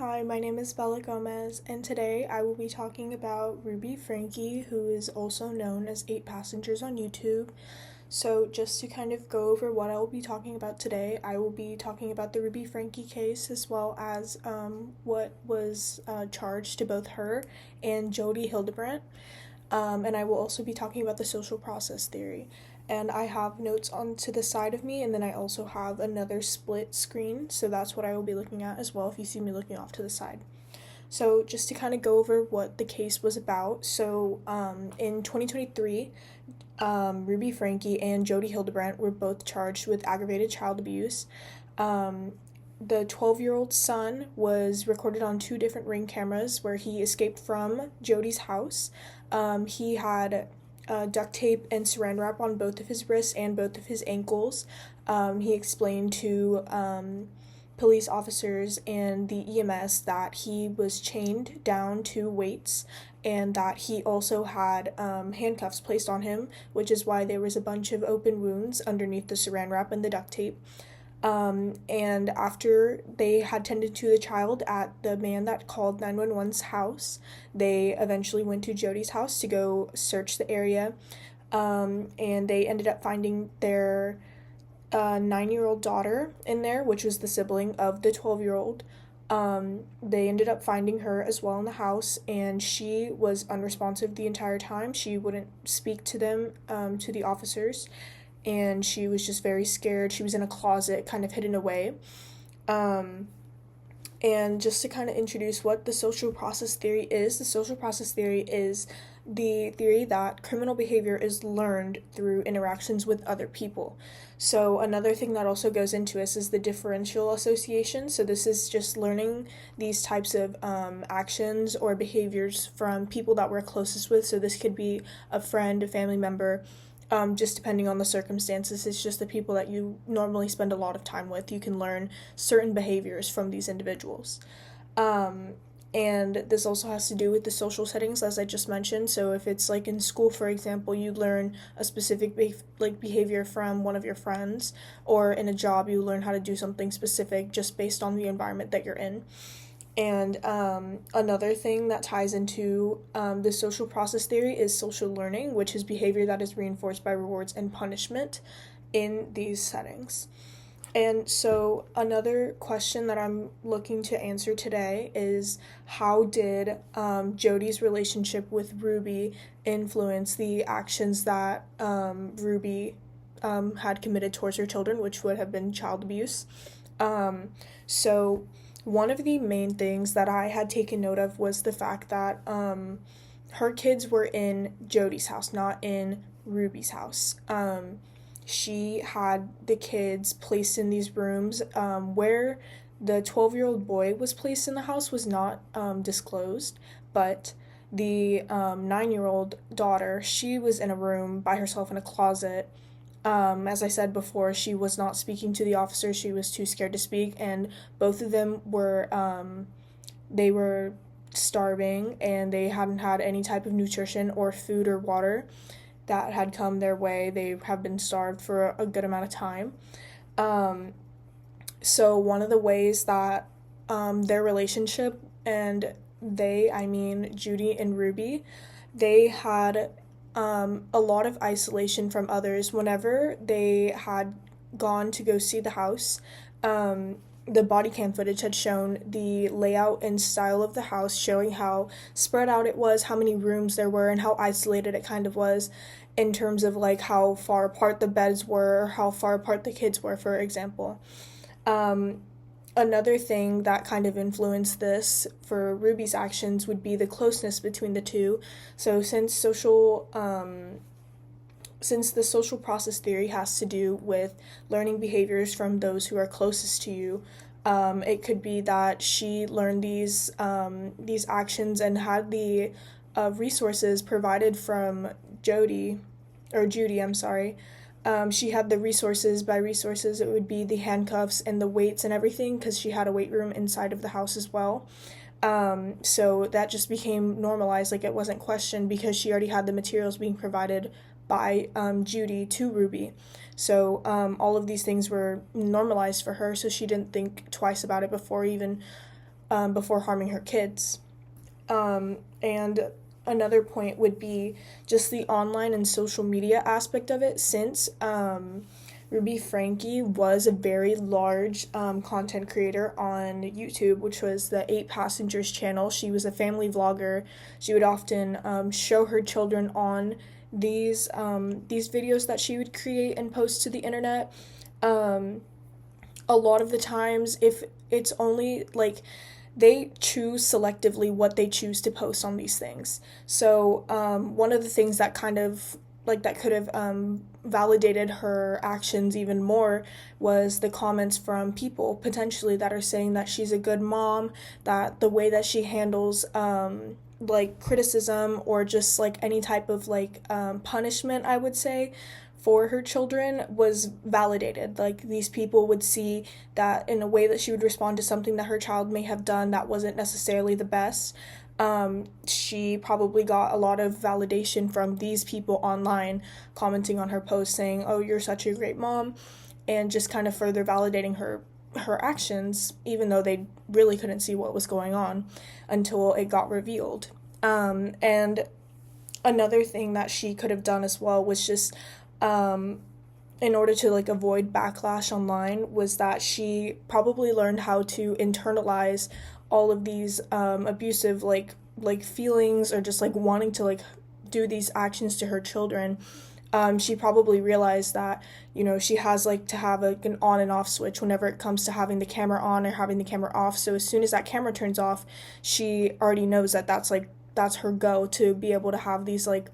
Hi, my name is Bella Gomez, and today I will be talking about Ruby Franke, who is also known as 8 Passengers on YouTube. So, just to kind of go over what I will be talking about today, I will be talking about the Ruby Franke case as well as what was charged to both her and Jodi Hildebrandt. And I will also be talking about the social process theory. And I have notes on to the side of me, and then I also have another split screen, so that's what I will be looking at as well if you see me looking off to the side. So just to kind of go over what the case was about, so in 2023, Ruby Franke and Jodi Hildebrandt were both charged with aggravated child abuse. The 12-year-old son was recorded on 2 different Ring cameras where he escaped from Jodi's house. He had duct tape and saran wrap on both of his wrists and both of his ankles. He explained to police officers and the EMS that he was chained down to weights and that he also had handcuffs placed on him, which is why there was a bunch of open wounds underneath the saran wrap and the duct tape. And after they had tended to the child at the man that called 911's house, they eventually went to Jodi's house to go search the area, and they ended up finding their 9-year-old daughter in there, which was the sibling of the 12-year-old. They ended up finding her as well in the house, and she was unresponsive the entire time. She wouldn't speak to them, to the officers, and she was just very scared. She was in a closet, kind of hidden away. And just to kind of introduce what the social process theory is, the social process theory is the theory that criminal behavior is learned through interactions with other people. So another thing that also goes into this is the differential association. So this is just learning these types of actions or behaviors from people that we're closest with. So this could be a friend, a family member, just depending on the circumstances. It's just the people that you normally spend a lot of time with. You can learn certain behaviors from these individuals. And this also has to do with the social settings, as I just mentioned. So if it's like in school, for example, you learn a specific behavior from one of your friends, or in a job, you learn how to do something specific just based on the environment that you're in. And another thing that ties into the social process theory is social learning, which is behavior that is reinforced by rewards and punishment in these settings. And so another question that I'm looking to answer today is, how did Jodi's relationship with Ruby influence the actions that Ruby had committed towards her children, which would have been child abuse? So one of the main things that I had taken note of was the fact that her kids were in Jodi's house, not in Ruby's house. She had the kids placed in these rooms. Where the 12-year-old boy was placed in the house was not disclosed, but the 9-year-old daughter, she was in a room by herself in a closet. As I said before, she was not speaking to the officers. She was too scared to speak, and both of them were, they were starving, and they hadn't had any type of nutrition or food or water that had come their way. They have been starved for a good amount of time. So one of the ways that their relationship, and they, I mean Judy and Ruby, they had a lot of isolation from others. Whenever they had gone to go see the house, the body cam footage had shown the layout and style of the house, showing how spread out it was, how many rooms there were, and how isolated it kind of was in terms of like how far apart the beds were, or how far apart the kids were, for example. Another thing that kind of influenced this for Ruby's actions would be the closeness between the two. So since the social process theory has to do with learning behaviors from those who are closest to you, it could be that she learned these actions and had the resources provided from Judy, I'm sorry. She had the resources. By resources, it would be the handcuffs and the weights and everything, because she had a weight room inside of the house as well. So that just became normalized, like it wasn't questioned, because she already had the materials being provided by Judy to Ruby. So all of these things were normalized for her, so she didn't think twice about it before even before harming her kids. And another point would be just the online and social media aspect of it, since Ruby Franke was a very large content creator on YouTube, which was the 8 Passengers channel. She was a family vlogger. She would often show her children on these videos that she would create and post to the internet. A lot of the times, if it's only like, they choose selectively what they choose to post on these things. So one of the things that kind of like that could have validated her actions even more was the comments from people potentially that are saying that she's a good mom, that the way that she handles like criticism or just like any type of like punishment, I would say, for her children was validated. Like, these people would see that in a way that she would respond to something that her child may have done that wasn't necessarily the best. She probably got a lot of validation from these people online commenting on her post saying, "Oh, you're such a great mom," and just kind of further validating her actions, even though they really couldn't see what was going on until it got revealed. And another thing that she could have done as well was just in order to like avoid backlash online, was that she probably learned how to internalize all of these abusive like feelings, or just like wanting to like do these actions to her children. She probably realized that, you know, she has like to have like an on and off switch whenever it comes to having the camera on or having the camera off. So as soon as that camera turns off, she already knows that that's her go to be able to have these like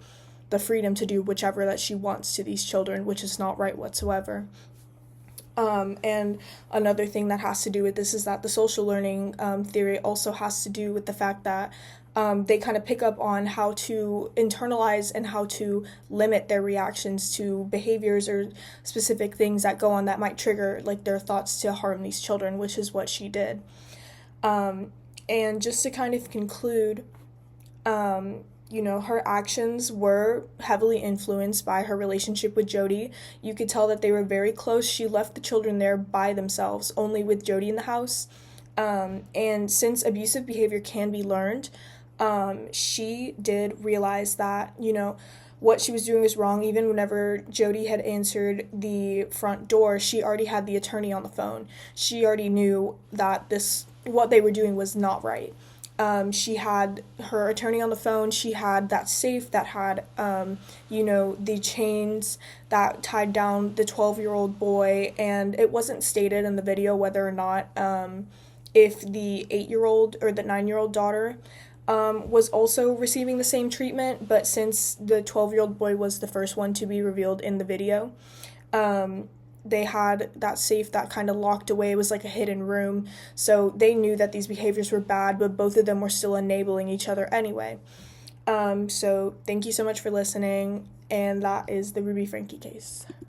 the freedom to do whichever that she wants to these children, which is not right whatsoever. And another thing that has to do with this is that the social learning theory also has to do with the fact that they kind of pick up on how to internalize and how to limit their reactions to behaviors or specific things that go on that might trigger like their thoughts to harm these children, which is what she did. And just to kind of conclude, you know, her actions were heavily influenced by her relationship with Jody. You could tell that they were very close. She left the children there by themselves, only with Jody in the house. And since abusive behavior can be learned, she did realize that, you know, what she was doing was wrong. Even whenever Jody had answered the front door, she already had the attorney on the phone. She already knew that what they were doing was not right. She had her attorney on the phone. She had that safe that had, you know, the chains that tied down the 12-year-old boy. And it wasn't stated in the video whether or not if the 8-year-old or the 9-year-old daughter was also receiving the same treatment. But since the 12-year-old boy was the first one to be revealed in the video, they had that safe that kind of locked away. It was like a hidden room. So they knew that these behaviors were bad, but both of them were still enabling each other anyway. So thank you so much for listening. And that is the Ruby Franke case.